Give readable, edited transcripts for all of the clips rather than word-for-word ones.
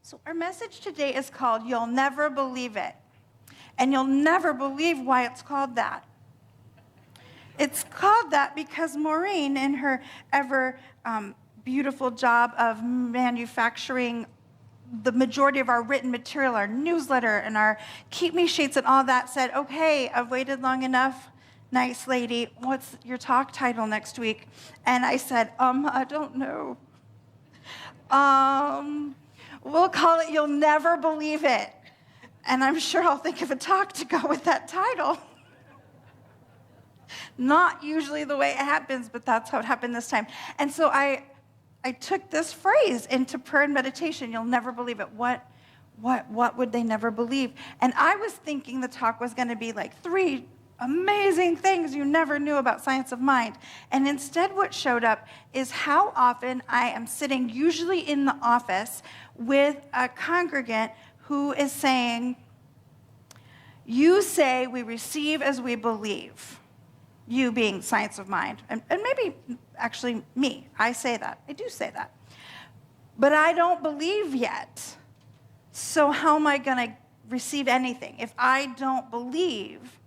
So our message today is called You'll Never Believe It. And you'll never believe why it's called that. It's called that because Maureen, in her ever beautiful job of manufacturing the majority of our written material, our newsletter and our Keep Me sheets and all that, said, okay, I've waited long enough. Nice lady, what's your talk title next week? And I said, I don't know. We'll call it You'll Never Believe It. And I'm sure I'll think of a talk to go with that title. Not usually the way it happens, but that's how it happened this time. And so I took this phrase into prayer and meditation. You'll never believe it. What would they never believe? And I was thinking the talk was going to be like 3 amazing things you never knew about science of mind. And instead what showed up is how often I am sitting, usually in the office, with a congregant who is saying, you say we receive as we believe. You being science of mind. And maybe actually me. I say that. I do say that. But I don't believe yet. So how am I going to receive anything? If I don't believe,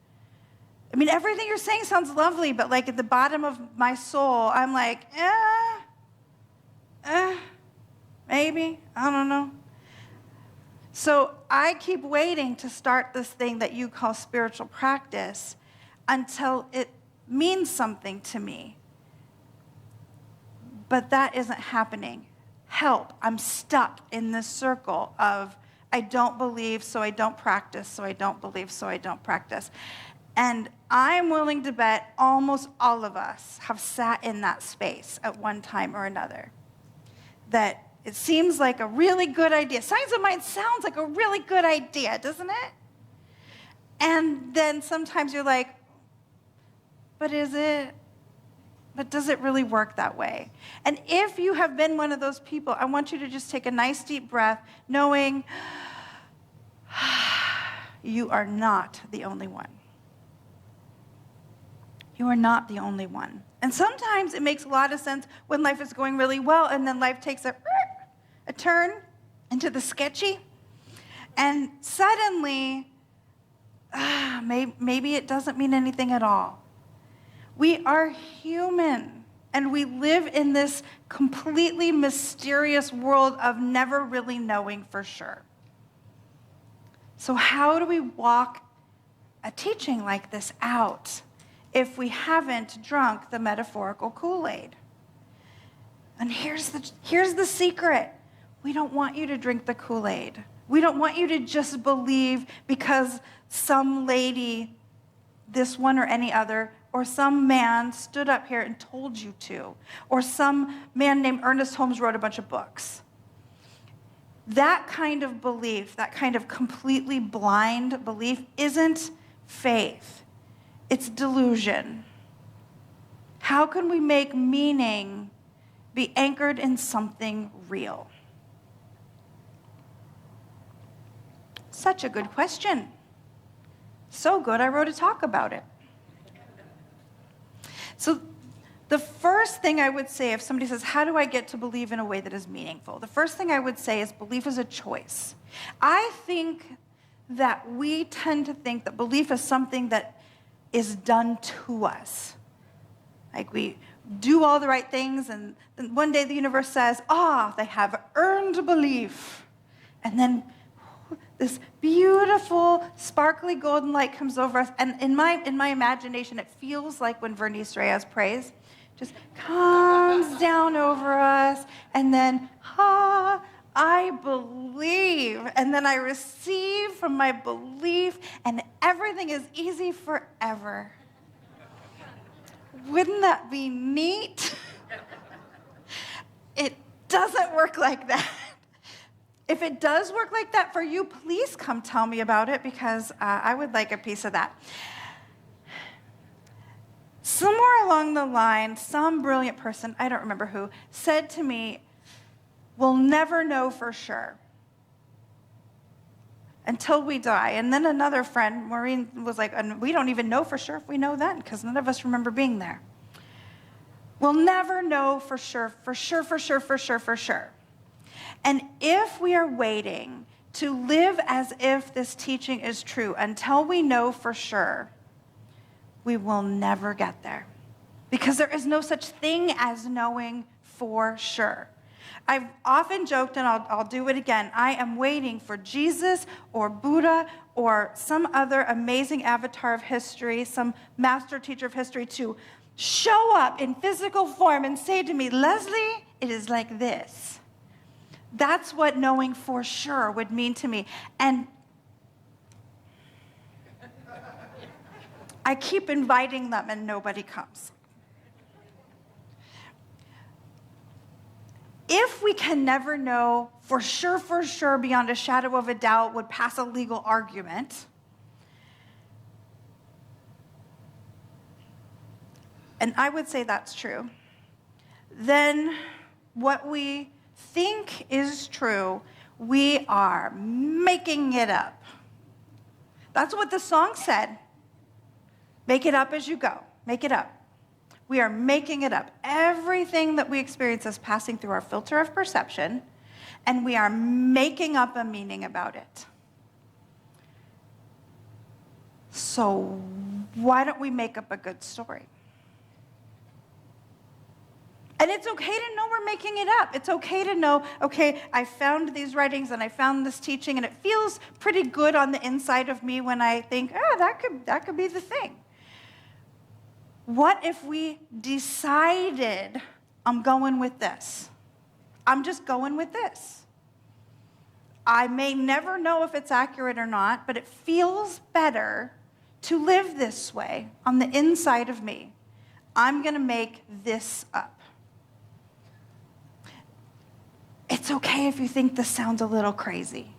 I mean, everything you're saying sounds lovely, but like at the bottom of my soul, I'm like, maybe, I don't know. So I keep waiting to start this thing that you call spiritual practice until it means something to me. But that isn't happening. Help, I'm stuck in this circle of I don't believe, so I don't practice, so I don't believe, so I don't practice. And I'm willing to bet almost all of us have sat in that space at one time or another. That it seems like a really good idea. Science of mind sounds like a really good idea, doesn't it? And then sometimes you're like, but is it? But does it really work that way? And if you have been one of those people, I want you to just take a nice deep breath, knowing you are not the only one. You are not the only one. And sometimes it makes a lot of sense when life is going really well, and then life takes a turn into the sketchy. And suddenly, maybe it doesn't mean anything at all. We are human, and we live in this completely mysterious world of never really knowing for sure. So how do we walk a teaching like this out if we haven't drunk the metaphorical Kool-Aid? And here's the secret. We don't want you to drink the Kool-Aid. We don't want you to just believe because some lady, this one or any other, or some man stood up here and told you to, or some man named Ernest Holmes wrote a bunch of books. That kind of belief, that kind of completely blind belief, isn't faith. It's delusion. How can we make meaning be anchored in something real? Such a good question. So good, I wrote a talk about it. So the first thing I would say if somebody says, how do I get to believe in a way that is meaningful? The first thing I would say is belief is a choice. I think that we tend to think that belief is something that is done to us. Like we do all the right things, and then one day the universe says, they have earned belief. And then this beautiful, sparkly golden light comes over us. And in my imagination, it feels like when Vernice Reyes prays, just comes down over us, and then, I believe. And then I receive from my belief, and everything is easy forever. Wouldn't that be neat? It doesn't work like that. If it does work like that for you, please come tell me about it, because I would like a piece of that. Somewhere along the line, some brilliant person, I don't remember who, said to me, we'll never know for sure until we die. And then another friend, Maureen, was like, and we don't even know for sure if we know then, because none of us remember being there. We'll never know for sure, for sure, for sure, for sure, for sure. And if we are waiting to live as if this teaching is true until we know for sure, we will never get there. Because there is no such thing as knowing for sure. I've often joked, and I'll do it again, I am waiting for Jesus or Buddha or some other amazing avatar of history, some master teacher of history to show up in physical form and say to me, Lezli, it is like this. That's what knowing for sure would mean to me. And I keep inviting them and nobody comes. If we can never know for sure, beyond a shadow of a doubt, would pass a legal argument, and I would say that's true, then what we think is true, we are making it up. That's what the song said. Make it up as you go. Make it up. We are making it up. Everything that we experience is passing through our filter of perception, and we are making up a meaning about it. So why don't we make up a good story? And it's okay to know we're making it up. It's okay to know, okay, I found these writings and I found this teaching, and it feels pretty good on the inside of me when I think, that could be the thing. What if we decided, I'm going with this? I'm just going with this. I may never know if it's accurate or not, but it feels better to live this way on the inside of me. I'm going to make this up. It's okay if you think this sounds a little crazy.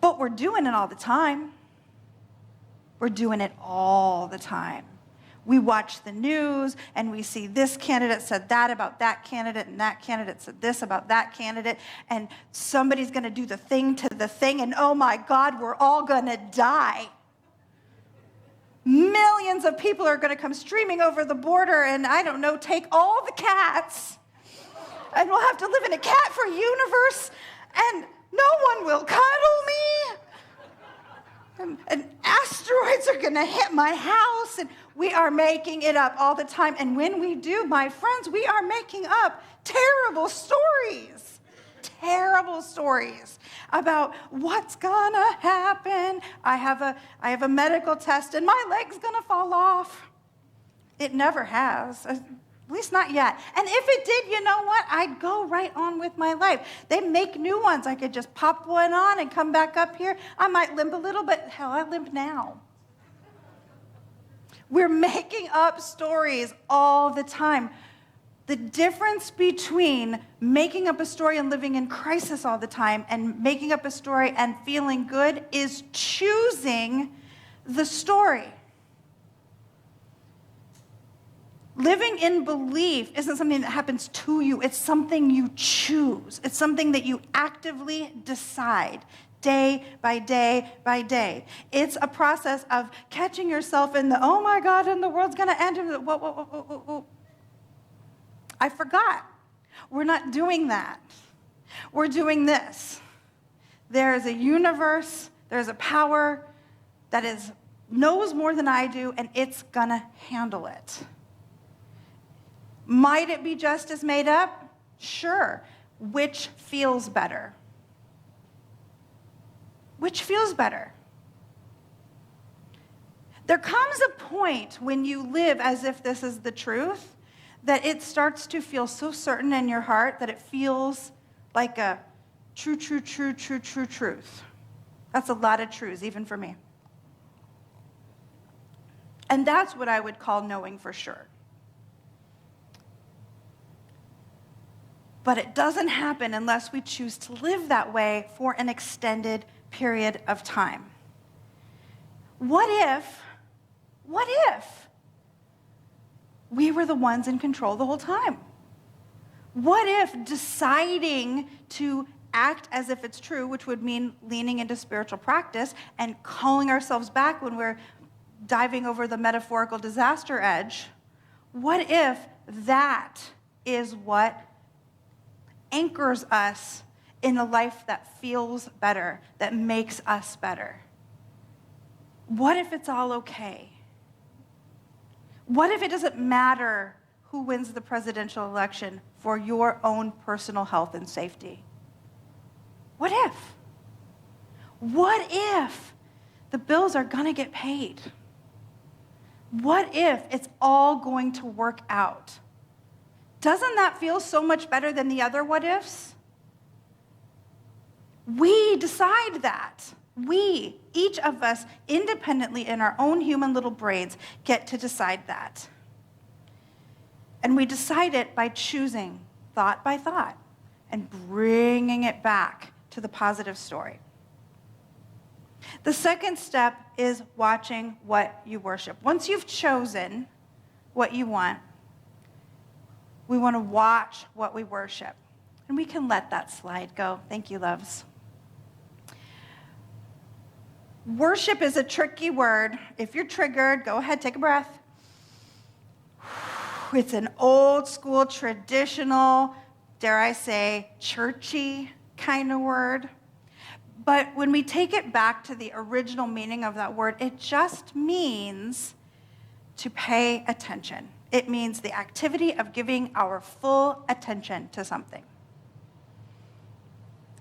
But we're doing it all the time. We're doing it all the time. We watch the news and we see this candidate said that about that candidate, and that candidate said this about that candidate, and somebody's going to do the thing to the thing, and oh my God, we're all going to die. Millions of people are going to come streaming over the border and, I don't know, take all the cats, and we'll have to live in a cat-free universe, and no one will cuddle me. And asteroids are going to hit my house, and we are making it up all the time. And when we do, my friends, we are making up terrible stories about what's going to happen. I have a medical test, and my leg's going to fall off. It never has. At least not yet. And if it did, you know what? I'd go right on with my life. They make new ones. I could just pop one on and come back up here. I might limp a little, but hell, I limp now. We're making up stories all the time. The difference between making up a story and living in crisis all the time and making up a story and feeling good is choosing the story. Living in belief isn't something that happens to you. It's something you choose. It's something that you actively decide day by day by day. It's a process of catching yourself in the, oh my God, and the world's going to end. Whoa. I forgot. We're not doing that. We're doing this. There is a universe, there's a power that knows more than I do, and it's going to handle it. Might it be just as made up? Sure. Which feels better? Which feels better? There comes a point when you live as if this is the truth that it starts to feel so certain in your heart that it feels like a true truth. That's a lot of truths, even for me. And that's what I would call knowing for sure. But it doesn't happen unless we choose to live that way for an extended period of time. What if we were the ones in control the whole time? What if deciding to act as if it's true, which would mean leaning into spiritual practice and calling ourselves back when we're diving over the metaphorical disaster edge, what if that is what anchors us in a life that feels better, that makes us better? What if it's all okay? What if it doesn't matter who wins the presidential election for your own personal health and safety? What if? What if the bills are going to get paid? What if it's all going to work out? Doesn't that feel so much better than the other what ifs? We decide that. We, each of us, independently in our own human little brains, get to decide that. And we decide it by choosing thought by thought and bringing it back to the positive story. The second step is watching what you worship. Once you've chosen what you want, we want to watch what we worship. And we can let that slide go. Thank you, loves. Worship is a tricky word. If you're triggered, go ahead, take a breath. It's an old school, traditional, dare I say, churchy kind of word. But when we take it back to the original meaning of that word, it just means to pay attention. It means the activity of giving our full attention to something.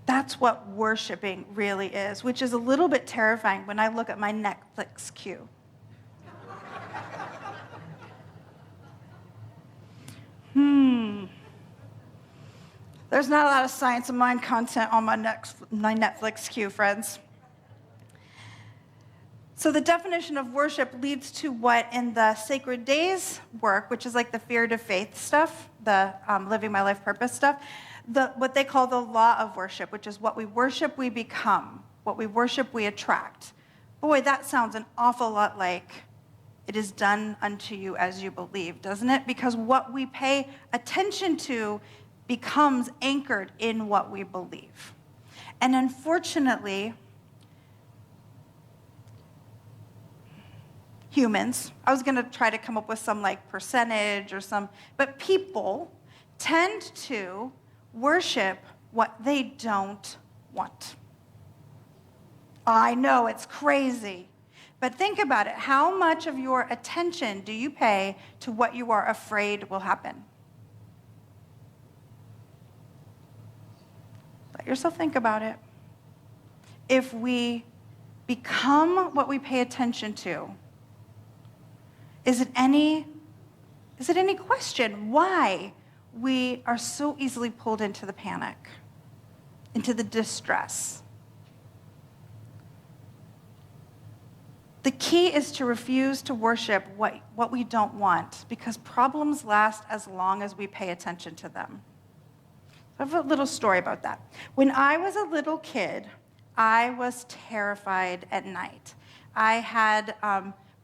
That's what worshiping really is, which is a little bit terrifying when I look at my Netflix queue. There's not a lot of science of mind content on my Netflix queue, friends. So the definition of worship leads to what in the Sacred Days work, which is like the fear to faith stuff, the living my life purpose stuff, what they call the law of worship, which is what we worship, we become. What we worship, we attract. Boy, that sounds an awful lot like it is done unto you as you believe, doesn't it? Because what we pay attention to becomes anchored in what we believe. And unfortunately, humans, I was going to try to come up with some like percentage or some, but people tend to worship what they don't want. I know, it's crazy. But think about it. How much of your attention do you pay to what you are afraid will happen? Let yourself think about it. If we become what we pay attention to, is it any question why we are so easily pulled into the panic, into the distress? The key is to refuse to worship what we don't want, because problems last as long as we pay attention to them. I have a little story about that. When I was a little kid, I was terrified at night. I had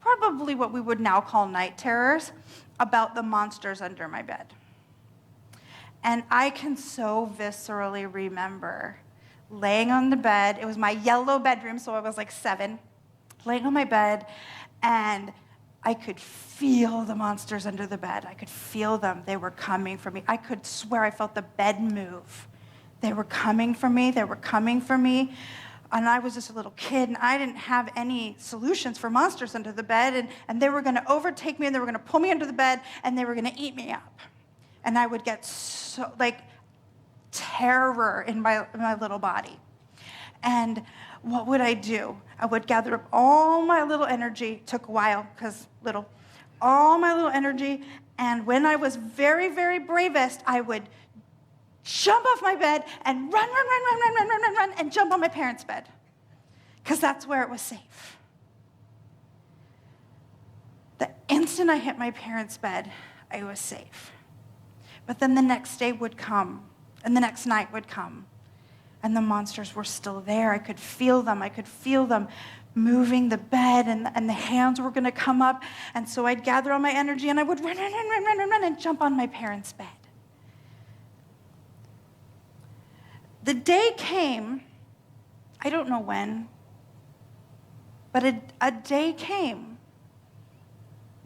probably what we would now call night terrors about the monsters under my bed. And I can so viscerally remember laying on the bed. It was my yellow bedroom, so I was like 7, laying on my bed, and I could feel the monsters under the bed. I could feel them. They were coming for me. I could swear I felt the bed move. They were coming for me. They were coming for me. And I was just a little kid, and I didn't have any solutions for monsters under the bed, and they were going to overtake me, and they were going to pull me under the bed, and they were going to eat me up. And I would get so, like, terror in my little body. And what would I do? I would gather up all my little energy. It took a while, because little. All my little energy, and when I was very, very bravest, I would jump off my bed and run, and jump on my parents' bed, because that's where it was safe. The instant I hit my parents' bed, I was safe. But then the next day would come, and the next night would come, and the monsters were still there. I could feel them. I could feel them moving the bed, and the hands were going to come up, and so I'd gather all my energy, and I would run, and jump on my parents' bed. The day came, I don't know when, but a day came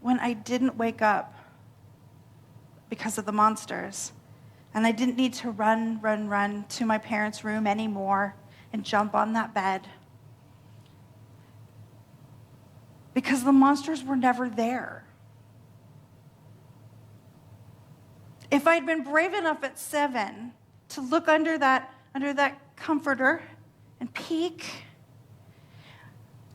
when I didn't wake up. because of the monsters. And I didn't need to run to my parents' room anymore and jump on that bed, because the monsters were never there. If I'd been brave enough at 7 to look under that comforter and peek,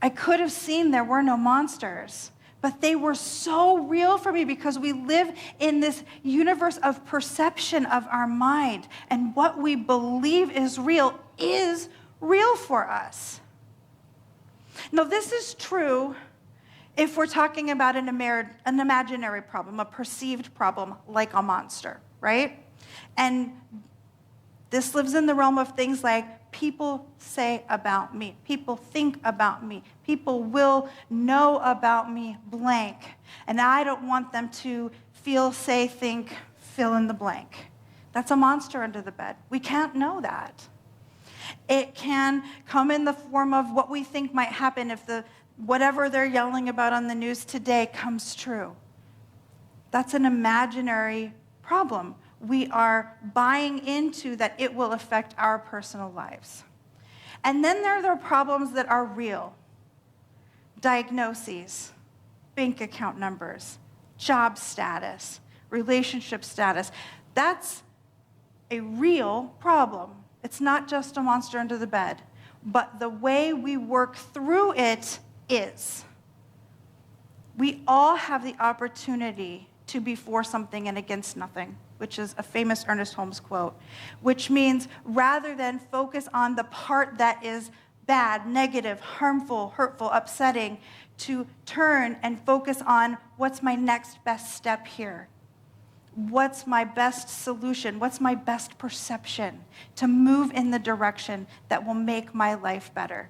I could have seen there were no monsters. But they were so real for me because we live in this universe of perception of our mind, and what we believe is real for us. Now, this is true if we're talking about an imaginary problem, a perceived problem like a monster, right? And this lives in the realm of things like people say about me, people think about me, people will know about me, blank. And I don't want them to feel, say, think, fill in the blank. That's a monster under the bed. We can't know that. It can come in the form of what we think might happen if whatever they're yelling about on the news today comes true. That's an imaginary problem. We are buying into that it will affect our personal lives. And then there are problems that are real. Diagnoses, bank account numbers, job status, relationship status. That's a real problem. It's not just a monster under the bed, but the way we work through it is. We all have the opportunity to be for something and against nothing, which is a famous Ernest Holmes quote, which means rather than focus on the part that is bad, negative, harmful, hurtful, upsetting, to turn and focus on what's my next best step here. What's my best solution? What's my best perception to move in the direction that will make my life better?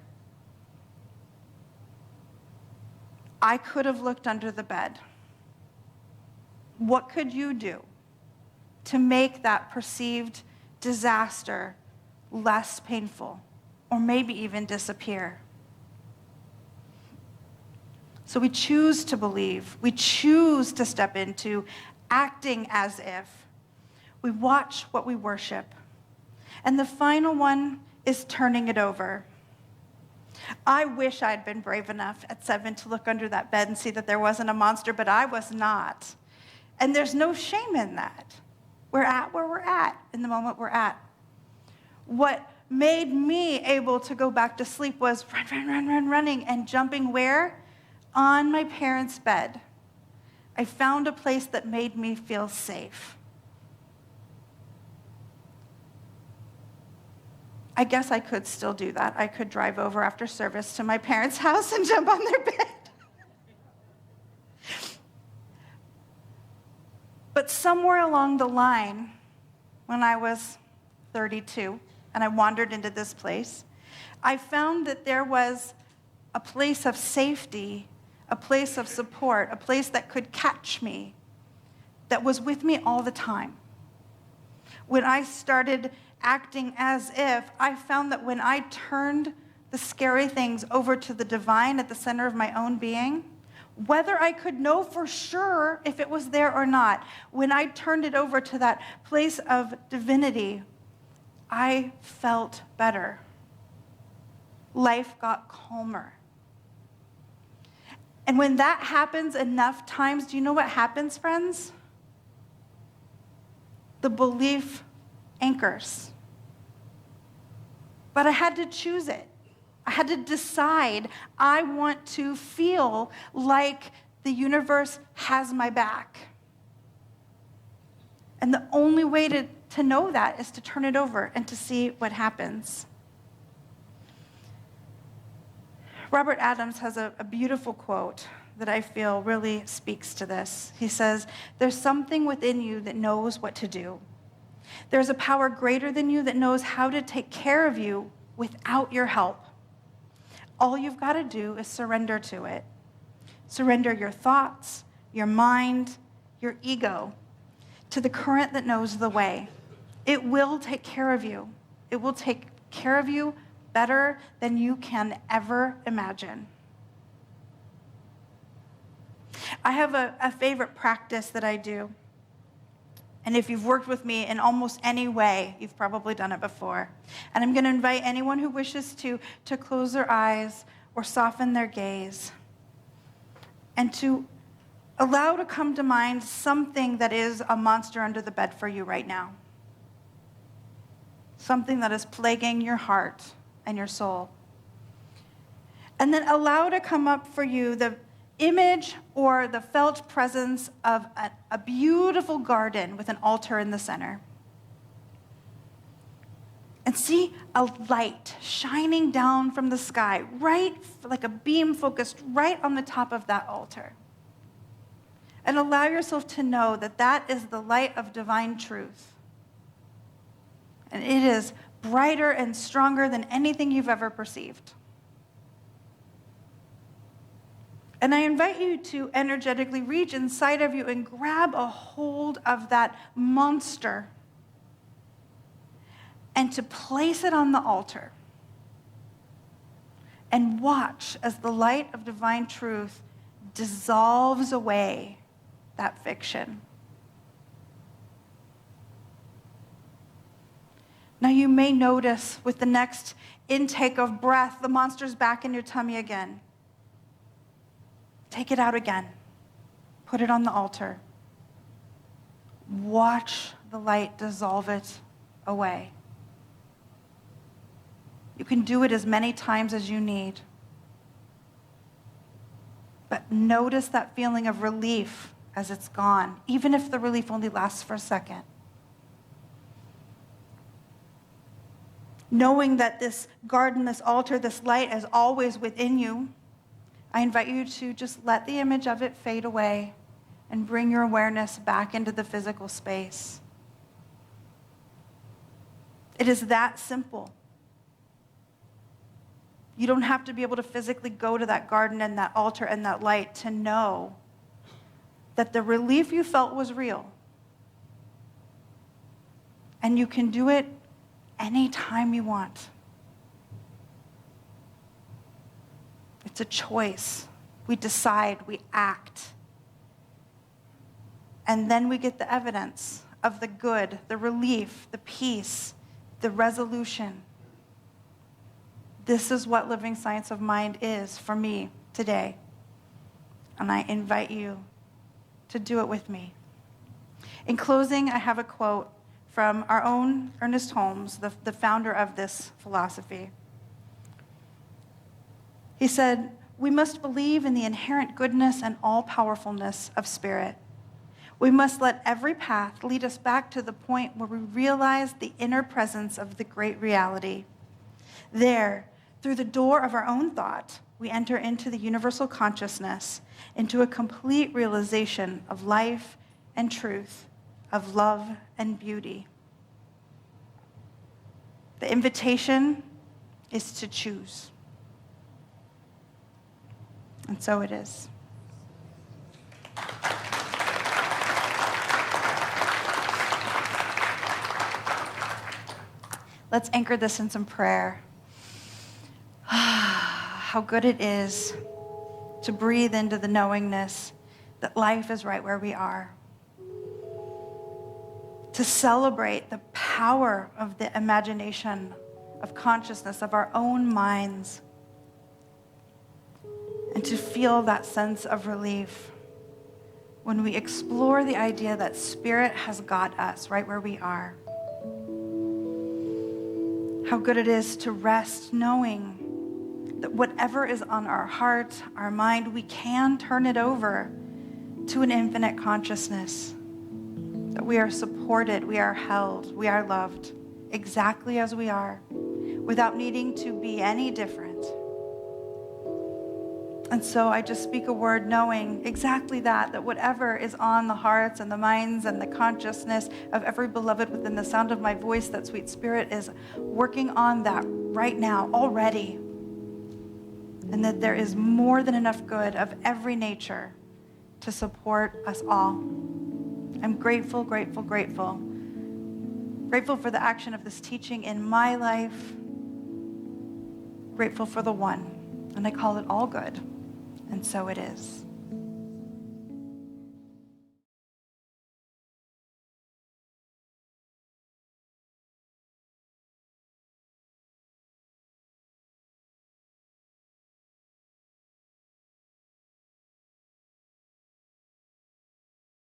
I could have looked under the bed. What could you do to make that perceived disaster less painful, or maybe even disappear? So we choose to believe, we choose to step into acting as if. We watch what we worship. And the final one is turning it over. I wish I'd been brave enough at 7 to look under that bed and see that there wasn't a monster, but I was not. And there's no shame in that. We're at where we're at in the moment we're at. What made me able to go back to sleep was running and jumping where? On my parents' bed. I found a place that made me feel safe. I guess I could still do that. I could drive over after service to my parents' house and jump on their bed. But somewhere along the line, when I was 32 and I wandered into this place, I found that there was a place of safety, a place of support, a place that could catch me, that was with me all the time. When I started acting as if, I found that when I turned the scary things over to the divine at the center of my own being, whether I could know for sure if it was there or not, when I turned it over to that place of divinity, I felt better. Life got calmer. And when that happens enough times, do you know what happens, friends? The belief anchors. But I had to choose it. I had to decide, I want to feel like the universe has my back. And the only way to know that is to turn it over and to see what happens. Robert Adams has a beautiful quote that I feel really speaks to this. He says, "There's something within you that knows what to do. There's a power greater than you that knows how to take care of you without your help. All you've got to do is surrender to it. Surrender your thoughts, your mind, your ego to the current that knows the way. It will take care of you. It will take care of you better than you can ever imagine." I have a favorite practice that I do. And if you've worked with me in almost any way, you've probably done it before. And I'm going to invite anyone who wishes to close their eyes or soften their gaze and to allow to come to mind something that is a monster under the bed for you right now. Something that is plaguing your heart and your soul. And then allow to come up for you the image or the felt presence of a beautiful garden with an altar in the center. And see a light shining down from the sky, right, like a beam focused right on the top of that altar. And allow yourself to know that that is the light of divine truth. And it is brighter and stronger than anything you've ever perceived. And I invite you to energetically reach inside of you and grab a hold of that monster and to place it on the altar. And watch as the light of divine truth dissolves away that fiction. Now you may notice with the next intake of breath, the monster's back in your tummy again. Take it out again. Put it on the altar. Watch the light dissolve it away. You can do it as many times as you need. But notice that feeling of relief as it's gone, even if the relief only lasts for a second. Knowing that this garden, this altar, this light is always within you, I invite you to just let the image of it fade away and bring your awareness back into the physical space. It is that simple. You don't have to be able to physically go to that garden and that altar and that light to know that the relief you felt was real. And you can do it anytime you want. It's a choice. We decide, we act. And then we get the evidence of the good, the relief, the peace, the resolution. This is what living science of mind is for me today. And I invite you to do it with me. In closing, I have a quote from our own Ernest Holmes, the founder of this philosophy. He said, "We must believe in the inherent goodness and all-powerfulness of spirit. We must let every path lead us back to the point where we realize the inner presence of the great reality. There, through the door of our own thought, we enter into the universal consciousness, into a complete realization of life and truth, of love and beauty." The invitation is to choose. And so it is. Let's anchor this in some prayer. How good it is to breathe into the knowingness that life is right where we are. To celebrate the power of the imagination, of consciousness, of our own minds. And to feel that sense of relief when we explore the idea that Spirit has got us right where we are. How good it is to rest knowing that whatever is on our heart, our mind, we can turn it over to an infinite consciousness. That we are supported, we are held, we are loved exactly as we are, without needing to be any different. And so I just speak a word knowing exactly that whatever is on the hearts and the minds and the consciousness of every beloved within the sound of my voice, that sweet Spirit is working on that right now already. And that there is more than enough good of every nature to support us all. I'm grateful, grateful, grateful. Grateful for the action of this teaching in my life. Grateful for the one. And I call it all good. And so it is.